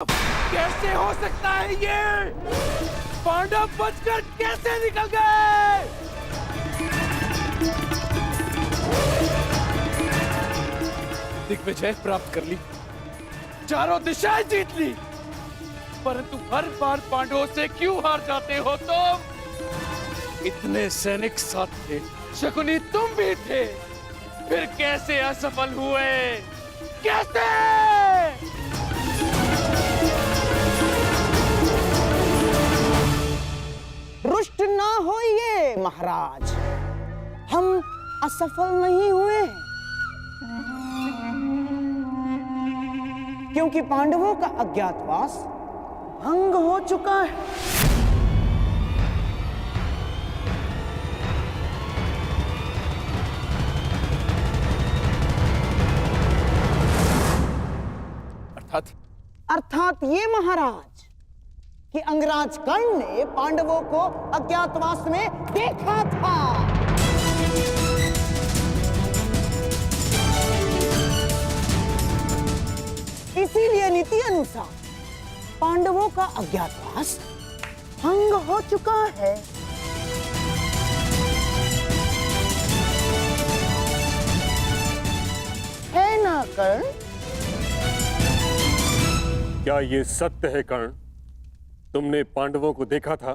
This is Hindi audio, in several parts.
कैसे हो सकता है ये? पांडव बचकर कैसे निकल गए? दिग्विजय प्राप्त कर ली, चारों दिशाएं जीत ली, परंतु हर बार पांडवों से क्यों हार जाते हो तुम? इतने सैनिक साथ थे, शकुनी तुम भी थे, फिर कैसे असफल हुए? कैसे? रुष्ट ना होइए महाराज, हम असफल नहीं हुए, क्योंकि पांडवों का अज्ञातवास भंग हो चुका है। अर्थात ये महाराज कि अंगराज कर्ण ने पांडवों को अज्ञातवास में देखा था। इसीलिए नीति अनुसार पांडवों का अज्ञातवास भंग हो चुका है। है ना कर्ण? क्या ये सत्य है कर्ण? तुमने पांडवों को देखा था?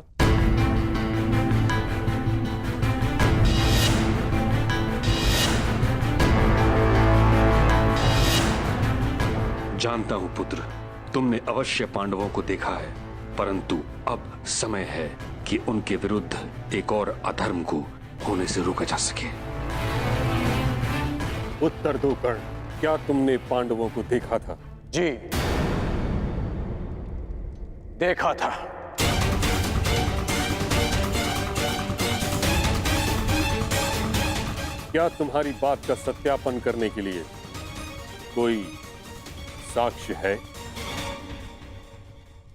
जानता हूं पुत्र, तुमने अवश्य पांडवों को देखा है, परंतु अब समय है कि उनके विरुद्ध एक और अधर्म को होने से रोका जा सके। उत्तर दो कर्ण, क्या तुमने पांडवों को देखा था? जी, देखा था। क्या तुम्हारी बात का सत्यापन करने के लिए कोई साक्ष्य है?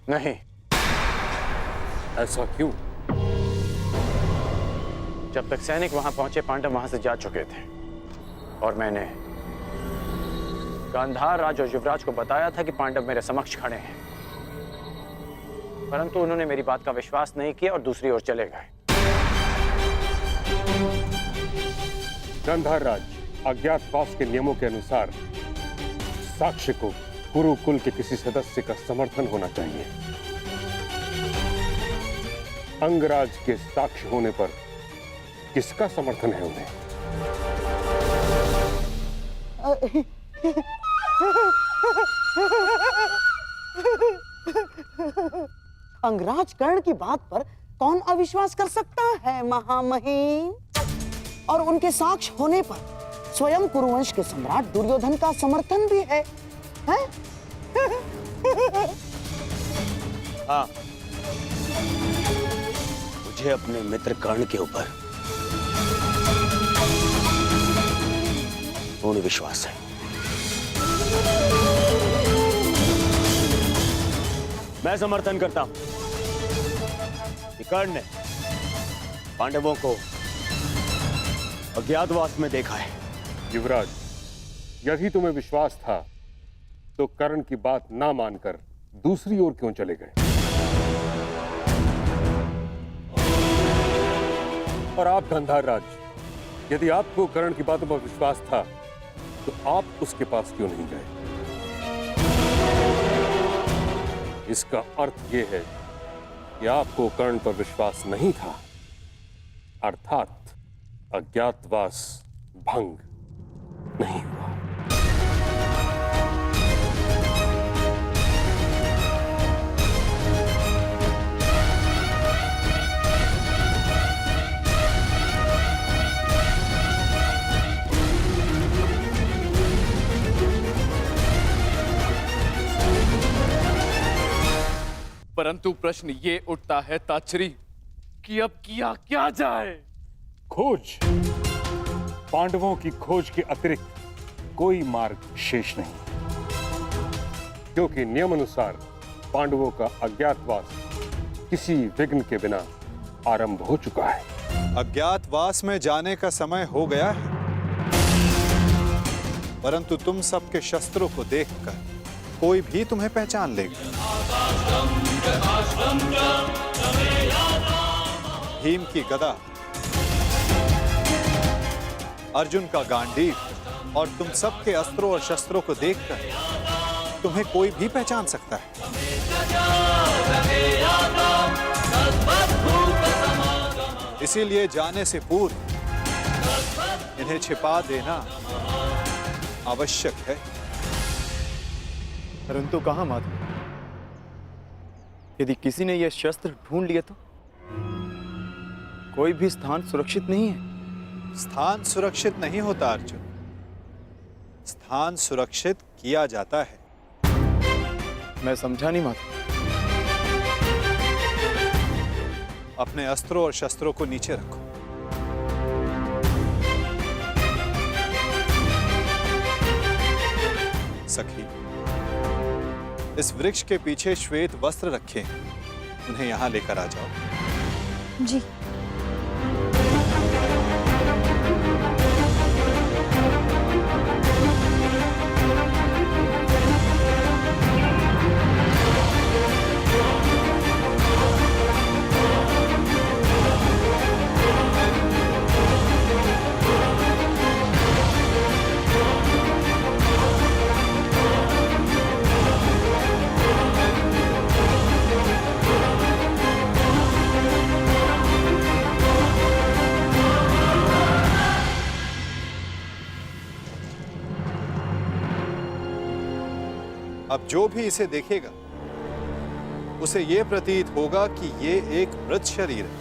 नहीं। ऐसा क्यों? जब तक सैनिक वहां पहुंचे, पांडव वहां से जा चुके थे और मैंने गांधार राज और युवराज को बताया था कि पांडव मेरे समक्ष खड़े हैं, परंतु उन्होंने मेरी बात का विश्वास नहीं किया और दूसरी ओर चले गए। गांधार राज, अज्ञातवास के नियमों के अनुसार साक्ष्य को कुरुकुल के किसी सदस्य का समर्थन होना चाहिए। अंगराज के साक्ष्य होने पर किसका समर्थन है उन्हें? अंगराज कर्ण की बात पर कौन अविश्वास कर सकता है महामहिम? और उनके साक्ष्य होने पर स्वयं कुरुवंश के सम्राट दुर्योधन का समर्थन भी है, हैं? हाँ, मुझे अपने मित्र कर्ण के ऊपर पूर्ण विश्वास है। मैं समर्थन करता हूं कि कर्ण ने पांडवों को अज्ञातवास में देखा है। युवराज, यदि तुम्हें विश्वास था तो कर्ण की बात ना मानकर दूसरी ओर क्यों चले गए? और आप गांधार राज, यदि आपको कर्ण की बातों पर विश्वास था तो आप उसके पास क्यों नहीं गए? इसका अर्थ यह है कि आपको कर्ण पर विश्वास नहीं था, अर्थात अज्ञातवास भंग नहीं हुआ। परंतु प्रश्न ये उठता है ताच्छरी कि अब किया क्या जाए? खोज। पांडवों की खोज के अतिरिक्त कोई मार्ग शेष नहीं, क्योंकि नियम अनुसार पांडवों का अज्ञातवास किसी विघ्न के बिना आरंभ हो चुका है। अज्ञातवास में जाने का समय हो गया है, परंतु तुम सबके शस्त्रों को देखकर कोई भी तुम्हें पहचान लेगा। भीम की गदा, अर्जुन का गांडीव और तुम सबके अस्त्रों और शस्त्रों को देखकर तुम्हें कोई भी पहचान सकता है। इसीलिए जाने से पूर्व इन्हें छिपा देना आवश्यक है। परंतु कहां माधव? यदि किसी ने यह शस्त्र ढूंढ लिया तो कोई भी स्थान सुरक्षित नहीं है। स्थान सुरक्षित नहीं होता अर्जुन, स्थान सुरक्षित किया जाता है। मैं समझा नहीं माधव। अपने अस्त्रों और शस्त्रों को नीचे रखो। सखी, इस वृक्ष के पीछे श्वेत वस्त्र रखे हैं, उन्हें यहां लेकर आ जाओ। जी। अब जो भी इसे देखेगा उसे यह प्रतीत होगा कि ये एक मृत शरीर है।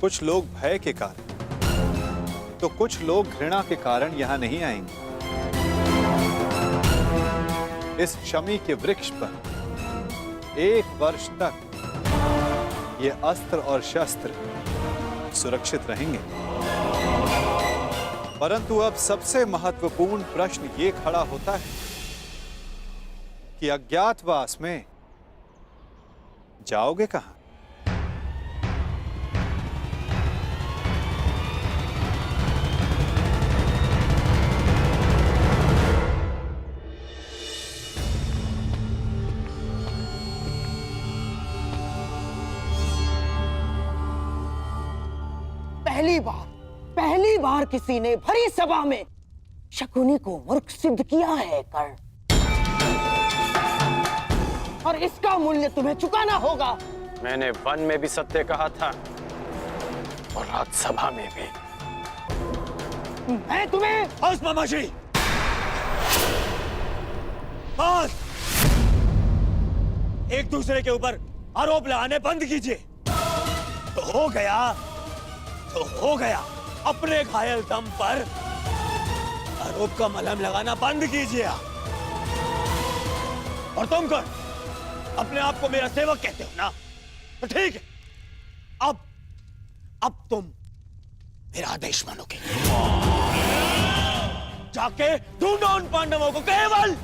कुछ लोग भय के कारण तो कुछ लोग घृणा के कारण यहां नहीं आएंगे। इस शमी के वृक्ष पर 1 वर्ष तक ये अस्त्र और शस्त्र सुरक्षित रहेंगे। परंतु अब सबसे महत्वपूर्ण प्रश्न ये खड़ा होता है कि अज्ञातवास में जाओगे कहां? पहली बार किसी ने भरी सभा में शकुनी को मूर्ख सिद्ध किया है कर्ण, और इसका मूल्य तुम्हें चुकाना होगा। मैंने वन में भी सत्य कहा था और राजसभा में भी। मैं तुम्हें बस मामाश्री, बस। एक दूसरे के ऊपर आरोप लगाने बंद कीजिए। तो हो गया तो हो गया। अपने घायल दम पर आरोप का मलहम लगाना बंद कीजिए। और तुम कौन? अपने आप को मेरा सेवक कहते हो ना? तो ठीक है, अब तुम मेरा आदेश मानोगे। जाके ढूंढो उन पांडवों को। केवल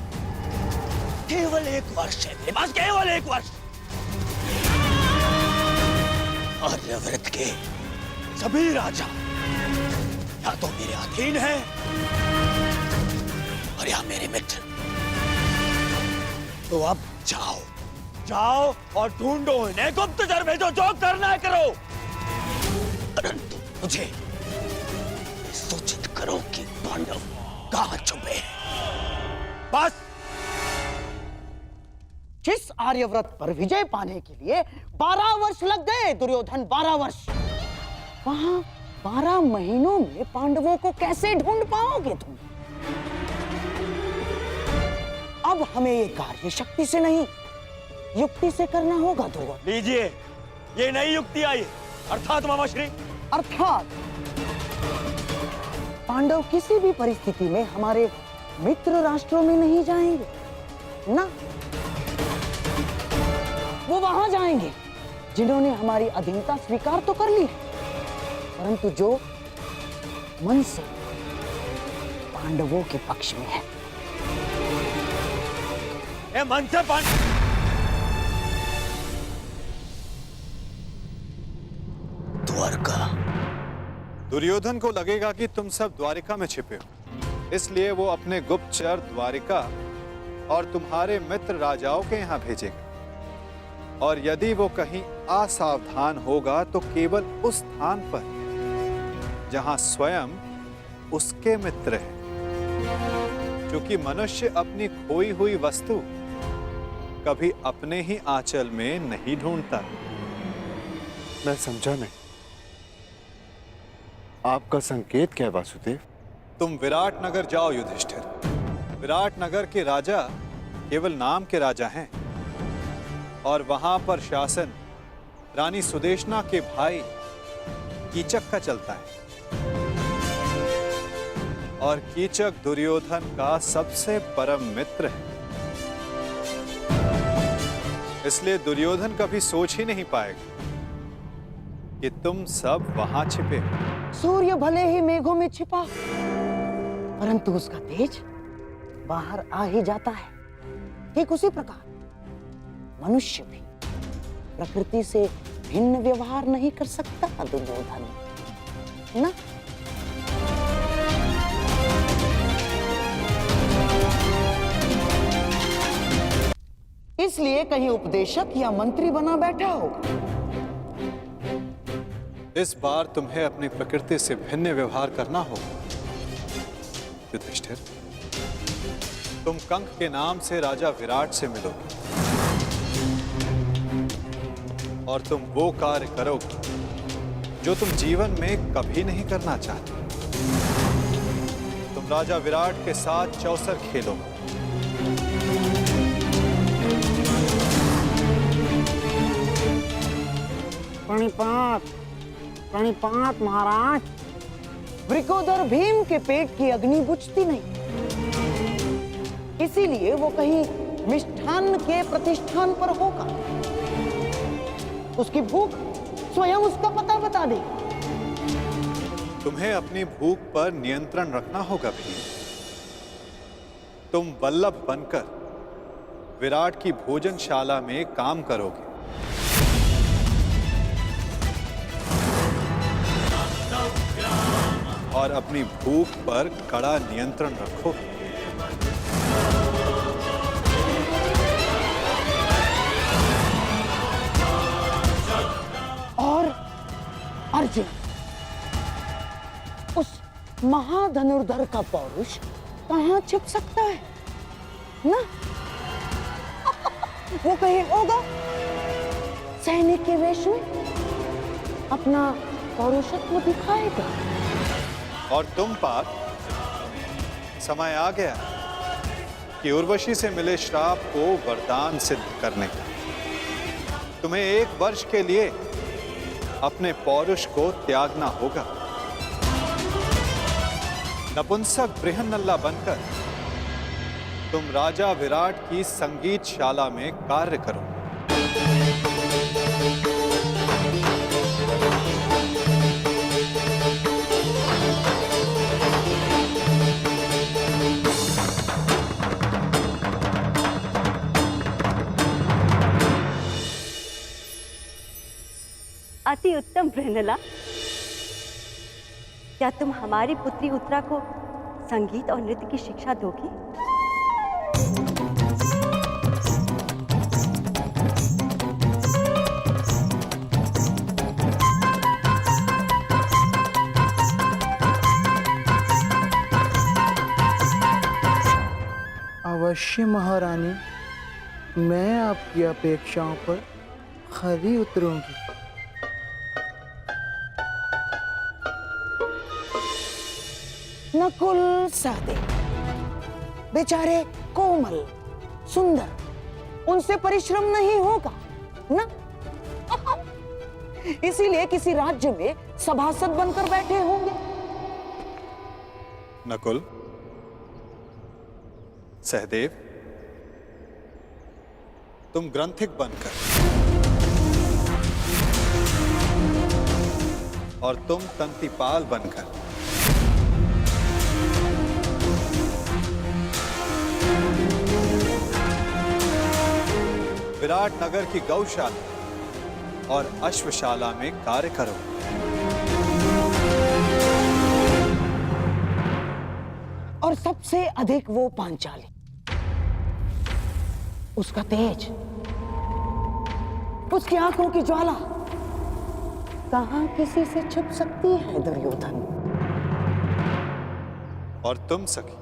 1 वर्ष है मेरे पास, केवल 1 वर्ष। आर्यव्रत के सभी राजा या तो मेरे अधीन हैं और या मेरे मित्र। तो अब जाओ और ढूंढो इन्हें, गुप्तचर भेजो, जो करना है करो। परंतु मुझे सूचित करो कि पांडव कहां छुपे हैं। बस। जिस आर्यव्रत पर विजय पाने के लिए 12 वर्ष लग गए दुर्योधन, 12 वर्ष, वहां 12 महीनों में पांडवों को कैसे ढूंढ पाओगे तुम? अब हमें ये कार्य शक्ति से नहीं, युक्ति से करना होगा दुर्योधन। लीजिए, ये नई युक्ति आई, अर्थात मामाश्री, अर्थात पांडव किसी भी परिस्थिति में हमारे मित्र राष्ट्रों में नहीं जाएंगे ना। वो वहां जाएंगे जिन्होंने हमारी अधीनता स्वीकार तो कर ली, परंतु जो मन से पांडवों के पक्ष में है। मन से द्वारका। दुर्योधन को लगेगा कि तुम सब द्वारिका में छिपे हो, इसलिए वो अपने गुप्तचर द्वारिका और तुम्हारे मित्र राजाओं के यहाँ भेजेगा। और यदि वो कहीं असावधान होगा तो केवल उस स्थान पर जहां स्वयं उसके मित्र हैं, क्योंकि मनुष्य अपनी खोई हुई वस्तु कभी अपने ही आंचल में नहीं ढूंढता। मैं समझा नहीं। आपका संकेत क्या है वासुदेव? तुम विराट नगर जाओ युधिष्ठिर। विराट नगर के राजा केवल नाम के राजा हैं और वहां पर शासन रानी सुदेशना के भाई कीचक का चलता है। और कीचक दुर्योधन का सबसे परम मित्र है। इसलिए दुर्योधन कभी सोच ही नहीं पाएगा कि तुम सब वहां छिपे हो। सूर्य भले ही मेघों में छिपा, परंतु उसका तेज बाहर आ ही जाता है। ठीक उसी प्रकार मनुष्य भी प्रकृति से भिन्न व्यवहार नहीं कर सकता दुर्योधन, है ना? इसलिए कहीं उपदेशक या मंत्री बना बैठा होगा। इस बार तुम्हें अपनी प्रकृति से भिन्न व्यवहार करना होगा युधिष्ठिर। तुम कंक के नाम से राजा विराट से मिलोगे और तुम वो कार्य करोगे जो तुम जीवन में कभी नहीं करना चाहते। तुम राजा विराट के साथ चौसर खेलोगे। प्रणिपात, प्रणिपात महाराज। वृकोदर भीम के पेट की अग्नि बुझती नहीं, इसीलिए वो कहीं मिष्ठान्न के प्रतिष्ठान पर होगा। उसकी भूख स्वयं उसका पता बता दे। तुम्हें अपनी भूख पर नियंत्रण रखना होगा भीम। तुम वल्लभ बनकर विराट की भोजनशाला में काम करोगे। और अपनी भूख पर कड़ा नियंत्रण रखो। और अर्जुन, उस महाधनुर्धर का पौरुष कहां छिप सकता है ना? वो कहीं होगा सैनिक के वेश में अपना पौरुषत्व दिखाएगा। और तुम पार्थ, समय आ गया कि उर्वशी से मिले श्राप को वरदान सिद्ध करने का। तुम्हें 1 वर्ष के लिए अपने पौरुष को त्यागना होगा। नपुंसक बृहन्नल्ला बनकर तुम राजा विराट की संगीतशाला में कार्य करो। अति उत्तम बृहन्नला। क्या तुम हमारी पुत्री उत्तरा को संगीत और नृत्य की शिक्षा दोगी? अवश्य महारानी, मैं आपकी अपेक्षाओं पर खरी उतरूंगी। नकुल सहदेव बेचारे कोमल सुंदर, उनसे परिश्रम नहीं होगा ना? इसीलिए किसी राज्य में सभासद बनकर बैठे होंगे। नकुल, सहदेव, तुम ग्रंथिक बनकर और तुम तंतिपाल बनकर विराट नगर की गौशाला और अश्वशाला में कार्य करो। और सबसे अधिक वो पांचाली। उसका तेज, उसकी आंखों की ज्वाला कहां किसी से छुप सकती है दुर्योधन। और तुम सखी,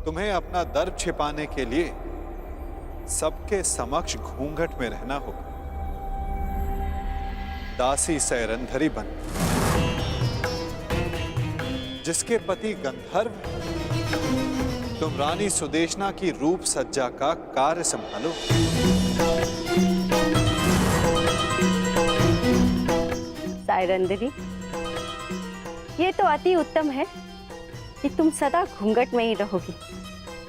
तुम्हें अपना दर्प छिपाने के लिए सबके समक्ष घूंघट में रहना होगा, दासी सैरंधरी बन। जिसके पति गंधर्व है, तुम रानी सुदेशना की रूप सज्जा का कार्य संभालो। सायरंदरी, ये तो अति उत्तम है कि तुम सदा घूंघट में ही रहोगी,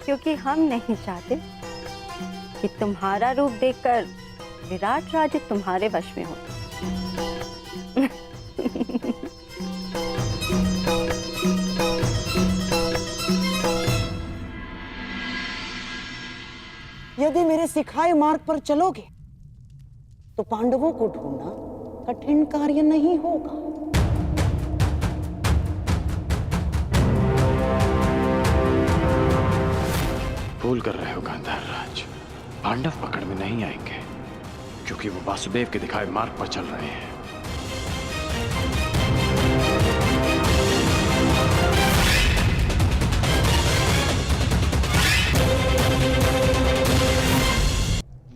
क्योंकि हम नहीं चाहते कि तुम्हारा रूप देखकर विराट राज्य तुम्हारे वश में हो। यदि मेरे सिखाए मार्ग पर चलोगे तो पांडवों को ढूंढना कठिन कार्य नहीं होगा। भूल कर रहे हो गांधार राज, पांडव पकड़ में नहीं आएंगे, क्योंकि वो वासुदेव के दिखाए मार्ग पर चल रहे हैं।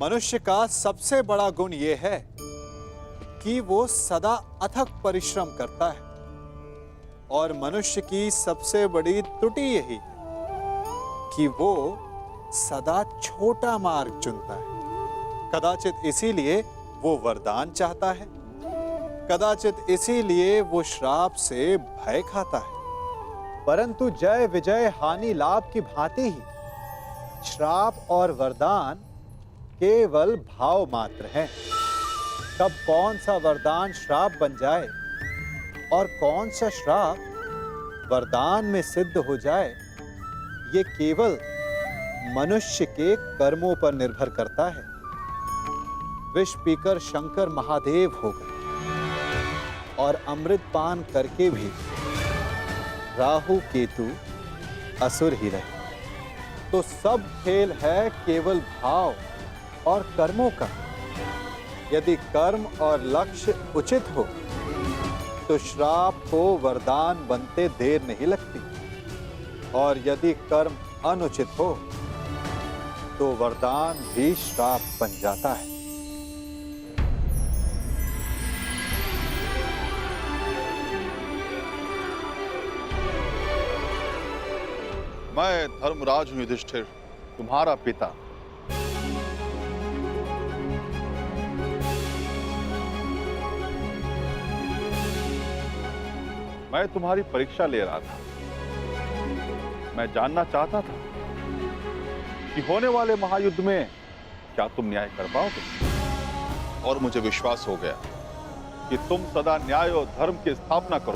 मनुष्य का सबसे बड़ा गुण यह है कि वो सदा अथक परिश्रम करता है, और मनुष्य की सबसे बड़ी त्रुटि यही है कि वो सदा छोटा मार्ग चुनता है। कदाचित इसीलिए वो वरदान चाहता है, कदाचित इसीलिए वो श्राप से भय खाता है। परंतु जय विजय हानि लाभ की भांति ही श्राप और वरदान केवल भाव मात्र हैं। कब कौन सा वरदान श्राप बन जाए और कौन सा श्राप वरदान में सिद्ध हो जाए, ये केवल मनुष्य के कर्मों पर निर्भर करता है। विष पीकर शंकर महादेव हो गए और अमृत पान करके भी राहु केतु असुर ही रहे। तो सब खेल है केवल भाव और कर्मों का। यदि कर्म और लक्ष्य उचित हो तो श्राप को वरदान बनते देर नहीं लगती, और यदि कर्म अनुचित हो तो वरदान भी श्राप बन जाता है। मैं धर्मराज हूं युधिष्ठिर, तुम्हारा पिता। मैं तुम्हारी परीक्षा ले रहा था। मैं जानना चाहता था कि होने वाले महायुद्ध में क्या तुम न्याय कर पाओगे, और मुझे विश्वास हो गया कि तुम सदा न्याय और धर्म की स्थापना करो।